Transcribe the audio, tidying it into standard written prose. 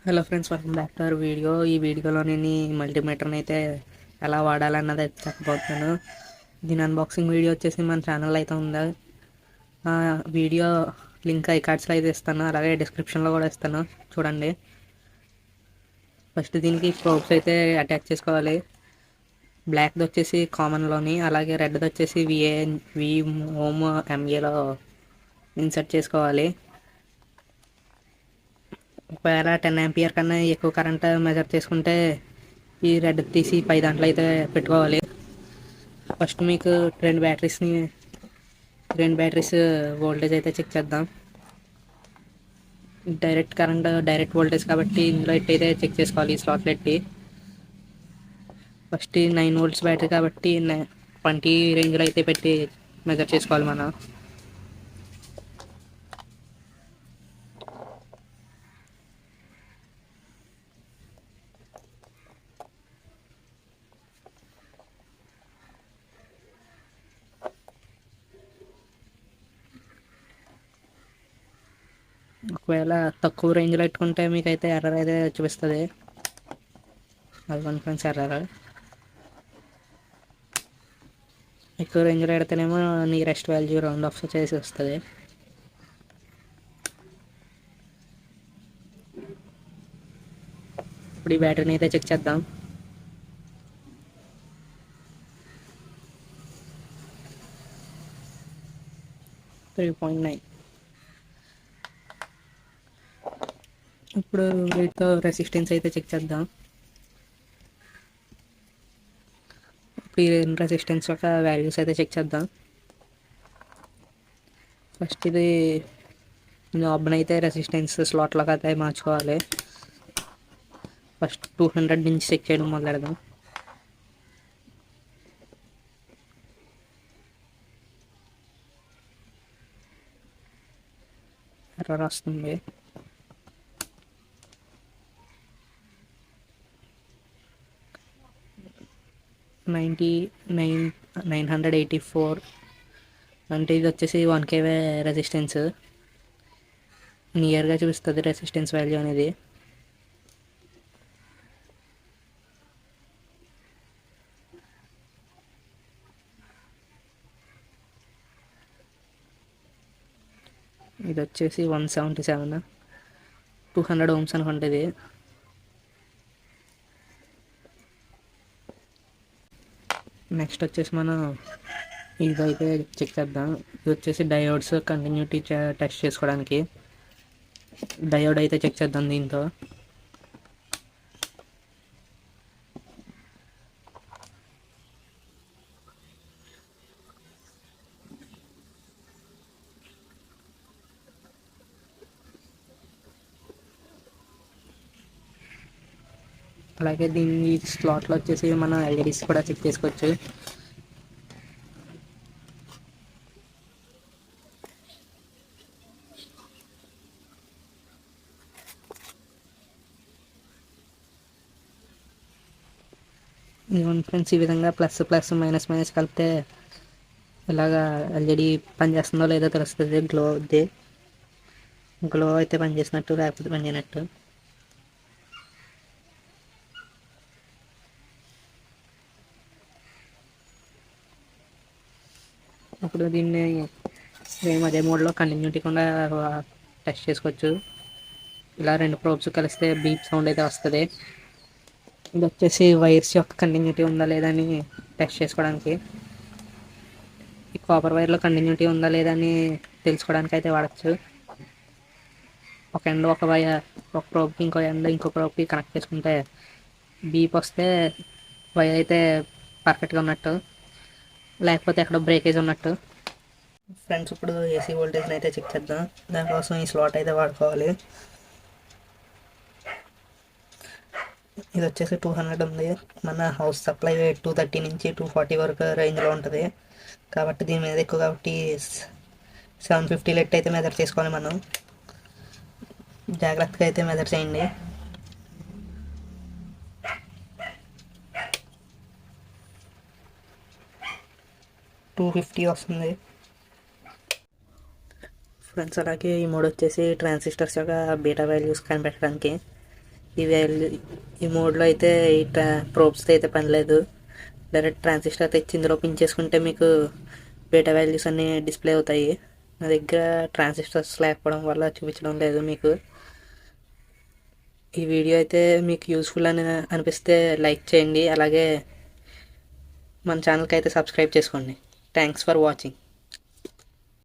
Hello friends, welcome back to our video. ఈ వీడియోలో నేను ఈ మల్టీమీటర్ని అయితే ఎలా వాడాలన్నది అయితే చెప్పబోతున్నాను. దీని అన్బాక్సింగ్ వీడియో వచ్చేసి మన ఛానల్ అయితే ఉంది. ఆ వీడియో లింక్ ఐకార్డ్స్లో అయితే ఇస్తాను, అలాగే డిస్క్రిప్షన్లో కూడా ఇస్తాను, చూడండి. ఫస్ట్ దీనికి ప్రోబ్స్ అయితే అటాచ్ చేసుకోవాలి. బ్లాక్ది వచ్చేసి కామన్లోని, అలాగే రెడ్ది వచ్చేసి వి హోమ్ ఎంఏలో ఇన్సర్ట్ చేసుకోవాలి. ఒకవేళ 10 ఆంపియర్ కన్నా ఎక్కువ కరెంట్ మెజర్ చేసుకుంటే ఈ రెడ్ తీసి పై దాంట్లో అయితే పెట్టుకోవాలి. ఫస్ట్ మీకు రెండు బ్యాటరీస్ వోల్టేజ్ అయితే చెక్ చేద్దాం. డైరెక్ట్ వోల్టేజ్ కాబట్టి ఇందులో అయితే చెక్ చేసుకోవాలి. ఈ స్లాట్లో పెట్టి ఫస్ట్ 9 వోల్ట్స్ బ్యాటరీ కాబట్టి 20 రేంజ్లో అయితే పెట్టి మెజర్ చేసుకోవాలి మనం. ఒకవేళ తక్కువ రేంజ్లో పెట్టుకుంటే మీకైతే ఎర్రర్ అయితే చూపిస్తుంది. అది ఫ్రెండ్స్ ఎర్రర్. ఎక్కువ రేంజ్లో పెడితేనేమో నియరెస్ట్ వాల్యూ రౌండ్ ఆఫ్ చేసి వస్తుంది. ఇప్పుడు ఈ బ్యాటరీని అయితే చెక్ చేద్దాం. .9. ఇప్పుడు వీటితో రెసిస్టెన్స్ అయితే చెక్ చేద్దాం. ఇప్పుడు ఈ రెసిస్టెన్స్ యొక్క వాల్యూస్ అయితే చెక్ చేద్దాం. ఫస్ట్ ఇది నాబ్ని అయితే రెసిస్టెన్స్ స్లాట్లోకి అయితే మార్చుకోవాలి. ఫస్ట్ 200 నుంచి చెక్ చేయడం మొదలెడదాం. ఎర్రర్ వస్తుంది. $984 అంటే ఇది వచ్చేసి 1K రెసిస్టెన్స్ నియర్గా చూపిస్తుంది రెసిస్టెన్స్ వాల్యూ అనేది. ఇది వచ్చేసి 177, 200 ohms అనుకుంటుంది. నెక్స్ట్ వచ్చేసి మనం ఇదైతే చెక్ చేద్దాం. ఇది వచ్చేసి డయోడ్స్ కంటిన్యూటీ టెస్ట్ చేసుకోవడానికి డయోడ్ అయితే చెక్ చేద్దాం దీంతో. అలాగే దీని స్లాట్లో వచ్చేసి మనం ఎల్ఈడీస్ కూడా చెక్ చేసుకోవచ్చు. ఇదిగోండి ఫ్రెండ్స్, ఈ విధంగా ప్లస్ ప్లస్ మైనస్ మైనస్ కలిపితే ఇలాగా ఎల్ఈడి పనిచేస్తుందో లేదో తెలుస్తుంది. గ్లో అయితే పనిచేసినట్టు, లేకపోతే పనిచేయనట్టు. ఇప్పుడు దీన్ని సేమ్ అదే మోడ్లో కంటిన్యూటీ కూడా టెస్ట్ చేసుకోవచ్చు. ఇలా రెండు ప్రోబ్స్ కలిస్తే బీప్ సౌండ్ అయితే వస్తుంది. ఇది వచ్చేసి వైర్స్ యొక్క కంటిన్యూటీ ఉందా లేదా అని టెస్ట్ చేసుకోవడానికి. ఈ కాపర్ వైర్లో కంటిన్యూటీ ఉందా లేదా అని తెలుసుకోవడానికి అయితే వాడచ్చు. ఒక ఎండ్ ఒక ప్రోబ్కి ఇంకో ప్రోబ్కి కనెక్ట్ చేసుకుంటే బీప్ వస్తే వైర్ అయితే పర్ఫెక్ట్గా ఉన్నట్టు, లేకపోతే ఎక్కడ బ్రేకేజ్ ఉన్నట్టు. ఫ్రెండ్స్, ఇప్పుడు ఏసీ వోల్టేజ్ని అయితే చెక్ చేద్దాం. దానికోసం ఈ స్లాట్ అయితే వాడుకోవాలి. ఇది వచ్చేసి 200 ఉంది. మన హౌస్ సప్లై 230 నుంచి 240 వరకు రేంజ్లో ఉంటుంది కాబట్టి దీని మీద ఎక్కువ కాబట్టి 750 లెట్ అయితే మెజర్ చేసుకోవాలి. మనం జాగ్రత్తగా అయితే మెజర్ చేయండి. $250 వస్తుంది ఫ్రెండ్స్. అలాగే ఈ మోడ్ వచ్చేసి ట్రాన్సిస్టర్స్ యొక్క బీటా వాల్యూస్ కనిపెట్టడానికి. ఈ వాల్యూ ఈ మోడ్లో అయితే ఈ ప్రోబ్స్తో అయితే పని లేదు. డైరెక్ట్ ట్రాన్సిస్టర్ తెచ్చి ఇందులో పిన్ చేసుకుంటే మీకు బీటా వాల్యూస్ అన్నీ డిస్ప్లే అవుతాయి. నా దగ్గర ట్రాన్సిస్టర్స్ లేకపోవడం వల్ల చూపించడం లేదు మీకు. ఈ వీడియో అయితే మీకు యూస్ఫుల్ అని అనిపిస్తే లైక్ చేయండి, అలాగే మన ఛానల్కి అయితే సబ్స్క్రైబ్ చేసుకోండి. Thanks for watching.